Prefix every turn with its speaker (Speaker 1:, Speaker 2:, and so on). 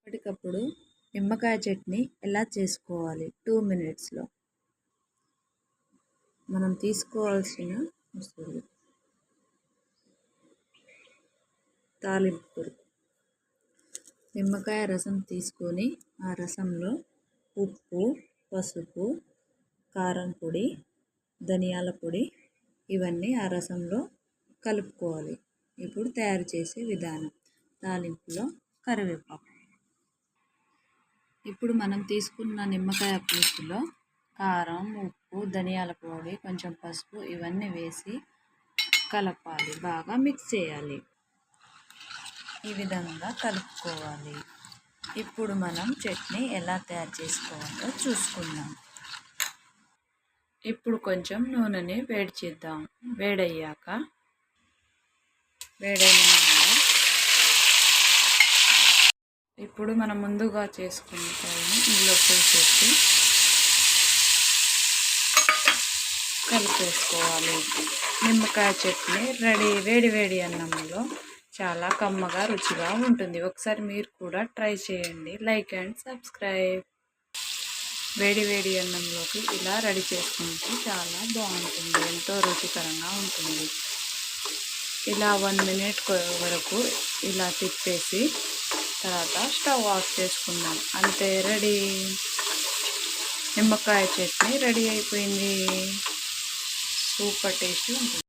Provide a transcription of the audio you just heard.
Speaker 1: అప్పటికప్పుడు నిమ్మకాయ చట్నీ ఎలా చేసుకోవాలి 2 మినిట్స్లో. మనం తీసుకోవాల్సిన వస్తువులు: తాలింపు కొరకు నిమ్మకాయ రసం తీసుకొని ఆ రసంలో ఉప్పు, పసుపు, కారం పొడి, ధనియాల పొడి ఇవన్నీ ఆ రసంలో కలుపుకోవాలి. ఇప్పుడు తయారు చేసే విధానం: తాలింపులో కరివేపాకు. ఇప్పుడు మనం తీసుకున్న నిమ్మకాయ పులుసులో కారం, ఉప్పు, ధనియాల పొడి, కొంచెం పసుపు ఇవన్నీ వేసి కలపాలి. బాగా మిక్స్ చేయాలి. ఈ విధంగా కలుపుకోవాలి. ఇప్పుడు మనం చట్నీ ఎలా తయారు చేసుకోవాలో చూసుకుందాం. ఇప్పుడు కొంచెం నూనెని వేడి చేద్దాం. వేడయ్యాక ఇప్పుడు మనం ముందుగా చేసుకుంటాము ఇందులో పోసేసి కలిపేసుకోవాలి. నిమ్మకాయ చట్నీ రెడీ. వేడి వేడి అన్నంలో చాలా కమ్మగా రుచిగా ఉంటుంది. ఒకసారి మీరు కూడా ట్రై చేయండి. Like and subscribe. వేడి వేడి అన్నంలోకి ఇలా రెడీ చేసుకుంటే చాలా బాగుంటుంది. ఎంతో రుచికరంగా ఉంటుంది. ఇలా 1 మినిట్ వరకు ఇలా తిప్పేసి తర్వాత స్టవ్ ఆఫ్ చేసుకుందాం. అంతే, రెడీ. నిమ్మకాయ చట్నీ రెడీ అయిపోయింది. సూపర్ టేస్టీ ఉంటుంది.